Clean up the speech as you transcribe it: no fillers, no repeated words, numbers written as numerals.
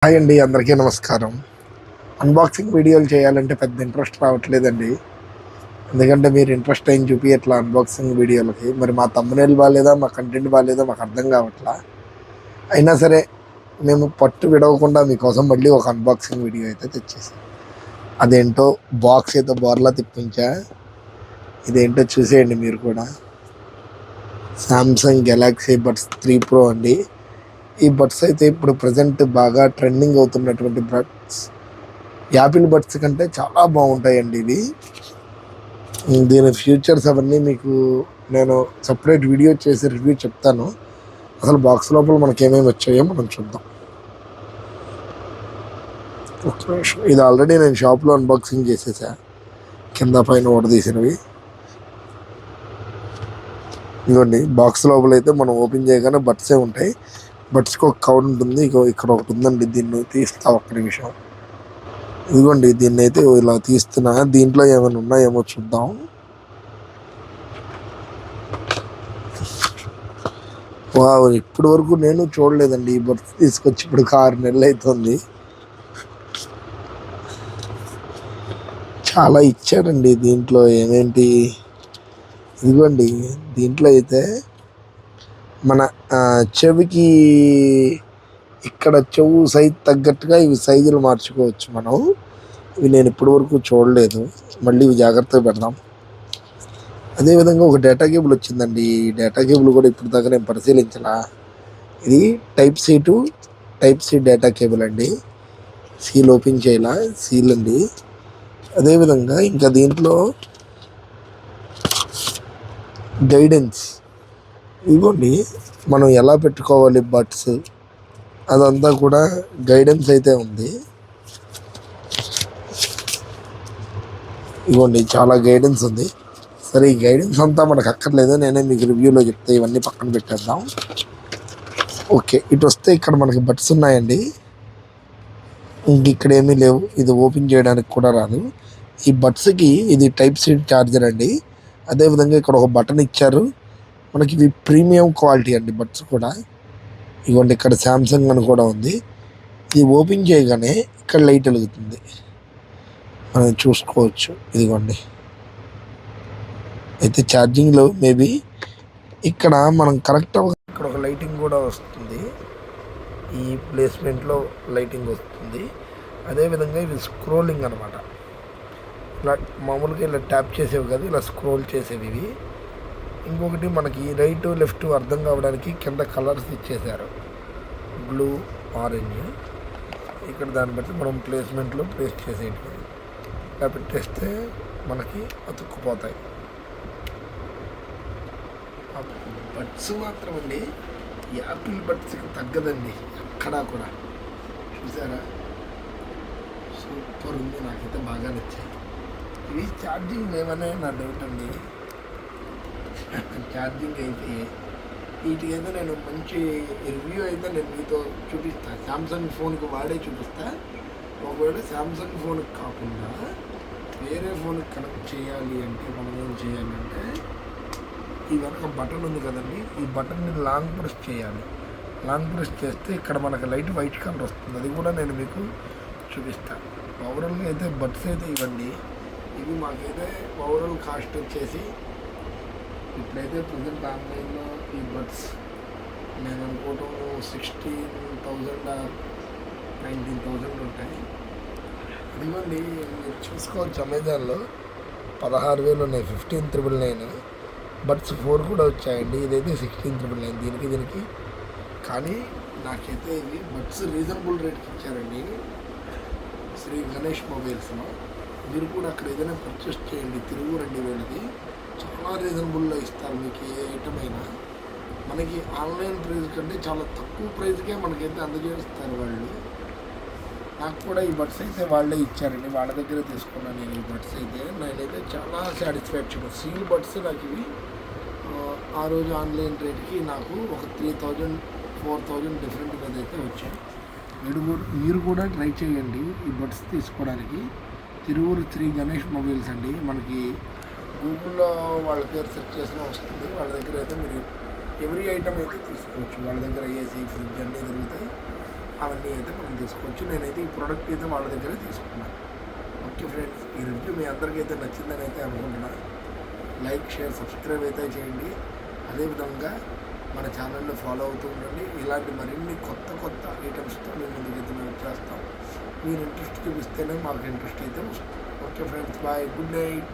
Hi అండి, అందరికీ నమస్కారం. అన్బాక్సింగ్ వీడియోలు చేయాలంటే పెద్ద ఇంట్రెస్ట్ రావట్లేదండి. ఎందుకంటే మీరు ఇంట్రెస్ట్ ఏం చూపియట్లా అన్బాక్సింగ్ వీడియోలకి. మరి మా థంబ్‌నెయిల్ బాలేదా, మా కంటెంట్ బాలేదా మాకు అర్థం కావట్లా. అయినా సరే మేము పట్టు విడవకుండా మీకోసం మళ్ళీ ఒక అన్బాక్సింగ్ వీడియో అయితే తెచ్చేసాం. అదేంటో బాక్స్ అయితే బోర్లా తిప్పించా. ఇదేంటో చూసేయండి మీరు కూడా. సామ్సంగ్ గెలాక్సీ బడ్స్ 3 ప్రో అండి. ఈ బడ్స్ అయితే ఇప్పుడు ప్రజెంట్ బాగా ట్రెండింగ్ అవుతున్నటువంటి బడ్స్. యాపిల్ బడ్స్ కంటే చాలా బాగుంటాయండి ఇవి. దీని ఫ్యూచర్స్ అవన్నీ మీకు నేను సపరేట్ వీడియో చేసి రివ్యూ చెప్తాను. అసలు బాక్స్ లోపల మనకి ఏమేమి వచ్చాయో మనం చూద్దాం. ఒక్క నిమిషం, ఇది ఆల్రెడీ నేను షాప్లో అన్బాక్సింగ్ చేసేసా. కింద పైన ఓడదీసినవి ఇదిగోండి. బాక్స్ లోపల అయితే మనం ఓపెన్ చేయగానే బడ్సే ఉంటాయి. బడ్స్కి ఒక కవర్ ఉంటుంది. ఇక్కడ ఒకటి ఉందండి, దీన్ని తీస్తా ఒక్క నిమిషం. ఇదిగోండి, దీన్ని అయితే ఇలా తీస్తున్నా. దీంట్లో ఏమైనా ఉన్నాయేమో చూద్దాం. వావ్, ఇప్పటి వరకు నేను చూడలేదండి ఈ బడ్స్ తీసుకొచ్చి ఇప్పుడు 6 నెలలు అవుతుంది. చాలా ఇచ్చారండి దీంట్లో. ఏమేంటి ఇదిగోండి, దీంట్లో అయితే మన చెవికి ఇక్కడ చెవు సైజ్ తగ్గట్టుగా ఇవి సైజులు మార్చుకోవచ్చు మనం. ఇవి నేను ఇప్పటి వరకు చూడలేదు. మళ్ళీ ఇవి జాగ్రత్తగా పెడదాం. అదేవిధంగా ఒక డేటా కేబుల్ వచ్చిందండి. ఈ డేటా కేబుల్ కూడా ఇప్పుడు దాకా నేను పరిశీలించలా. ఇది type C to type C data cable అండి. సీల్ ఓపెన్ చేయాల, సీల్ అండి. అదేవిధంగా ఇంకా దీంట్లో గైడెన్స్ ఇదిగోండి, మనం ఎలా పెట్టుకోవాలి బడ్స్ అదంతా కూడా గైడెన్స్ అయితే ఉంది. ఇదిగోండి, చాలా గైడెన్స్ ఉంది. సరే, ఈ గైడెన్స్ అంతా మనకు అక్కర్లేదు, నేనే మీకు రివ్యూలో చెప్తే. ఇవన్నీ పక్కన పెట్టేద్దాం. ఓకే, ఇటు వస్తే ఇక్కడ మనకి బడ్స్ ఉన్నాయండి. ఇంక ఇక్కడ ఏమీ లేవు. ఇది ఓపెన్ చేయడానికి కూడా రాదు. ఈ బడ్స్కి ఇది టైప్ సి ఛార్జర్ అండి. అదేవిధంగా ఇక్కడ ఒక బటన్ ఇచ్చారు. మనకి ఇవి ప్రీమియం క్వాలిటీ అండి బడ్స్ కూడా. ఇదిగోండి, ఇక్కడ శాంసంగ్ అని కూడా ఉంది. ఇది ఓపెన్ చేయగానే ఇక్కడ లైట్ వెలుగుతుంది, మనం చూసుకోవచ్చు. ఇదిగోండి, అయితే ఛార్జింగ్లో మేబీ ఇక్కడ మనం కరెక్ట్ ఇక్కడ ఒక లైటింగ్ కూడా వస్తుంది. ఈ ప్లేస్మెంట్లో లైటింగ్ వస్తుంది. అదేవిధంగా ఇవి స్క్రోలింగ్ అనమాట. ఇలా మామూలుగా ఇలా ట్యాప్ చేసేవి కాదు, ఇలా స్క్రోల్ చేసేవి ఇవి. ఇంకొకటి మనకి రైట్ లెఫ్ట్ అర్థం కావడానికి కింద కలర్స్ ఇచ్చేసారు, బ్లూ, ఆరెంజ్. ఇక్కడ దాన్ని బట్టి మనం ప్లేస్మెంట్లో ప్లేస్ చేసేటివి. ఇలా పెట్టేస్తే మనకి అతుక్కుపోతాయి. బడ్స్ మాత్రం అండి యాపిల్ బడ్స్కి తగ్గదండి ఎక్కడా కూడా. చూసారా, సూపర్ ఉంది. నాకైతే బాగా నచ్చాయి. ఇవి ఛార్జింగ్ లేవనే నా డౌట్ అండి. ఛార్జింగ్ అయితే వీటికైతే నేను మంచి రివ్యూ అయితే నేను మీతో చూపిస్తాను. శాంసంగ్ ఫోన్కి వాడే చూపిస్తా. ఒకవేళ శాంసంగ్ ఫోన్కి కాకుండా వేరే ఫోన్కి కనెక్ట్ చేయాలి అంటే మనం ఏం చేయాలంటే, ఈ వెనక బటన్ ఉంది కదండి, ఈ బటన్ని లాంగ్ ప్రెస్ చేయాలి. లాంగ్ ప్రెస్ చేస్తే ఇక్కడ మనకు లైట్ వైట్ కలర్ వస్తుంది. అది కూడా నేను మీకు చూపిస్తాను. ఓవరాల్గా అయితే బడ్స్ అయితే ఇవ్వండి. ఇవి మాకైతే ఓవరాల్ కాస్ట్ వచ్చేసి ఇప్పుడైతే ప్రజెంట్ ఆన్లైన్లో ఈ బడ్స్ నేను అనుకోవటం 16,000 19,000 ఉంటాయి. ఇదిగోండి, మీరు చూసుకోవచ్చు అమెజాన్లో 16,000 ఉన్నాయి. 15,999. బడ్స్ 4 కూడా వచ్చాయండి. ఇదైతే 16,999. దీనికి కానీ నాకైతే ఇవి బడ్స్ రీజనబుల్ రేట్కి ఇచ్చారండి శ్రీ గణేష్ మొబైల్స్లో. మీరు కూడా అక్కడ ఏదైనా పర్చేస్ చేయండి, తిరుగు రండి. వీళ్ళకి చాలా రీజనబుల్లో ఇస్తారు మీకు ఏ ఐటమ్ అయినా. మనకి ఆన్లైన్ ప్రైస్ కంటే చాలా తక్కువ ప్రైస్కే మనకైతే అందజేస్తారు వాళ్ళు. నాకు కూడా ఈ బడ్స్ అయితే వాళ్ళే ఇచ్చారండి. వాళ్ళ దగ్గర తీసుకున్నాను నేను ఈ బడ్స్ అయితే. నేనైతే చాలా సాటిస్ఫాక్షన్. సీల్ బడ్స్ నాకు ఇవి ఆ రోజు ఆన్లైన్ రేట్కి నాకు ఒక 3,000 4,000 డిఫరెంట్ మీద అయితే వచ్చాయి. మీరు కూడా ట్రై చేయండి ఈ బడ్స్ తీసుకోవడానికి. తిరువురు శ్రీ గణేష్ మొబైల్స్ అండి. మనకి గూగుల్లో వాళ్ళ పేరు సెర్చ్ చేసినా వస్తుంది. వాళ్ళ దగ్గర అయితే మీరు ఎవ్రీ ఐటమ్ అయితే తీసుకోవచ్చు. వాళ్ళ దగ్గర ఏసీ, ఫ్రిడ్జ్ అన్నీ దొరుకుతాయి. అవన్నీ అయితే మనం తీసుకోవచ్చు. నేనైతే ఈ ప్రోడక్ట్ అయితే వాళ్ళ దగ్గరే తీసుకున్నాను. ఓకే ఫ్రెండ్స్, ఈ రివ్యూ మీ అందరికైతే నచ్చిందని అయితే అనుకుంటున్నాను. లైక్, షేర్, సబ్స్క్రైబ్ అయితే చేయండి. అదేవిధంగా మన ఛానల్ని ఫాలో అవుతూ ఉండండి. ఇలాంటి మరిన్ని కొత్త ఐటమ్స్తో మేము ముందుకైతే మేము వచ్చేస్తాం. మీరు ఇంట్రెస్ట్ చూపిస్తేనే మాకు ఇంట్రెస్ట్ అయితే వస్తుంది. Okay friends, bye, good night.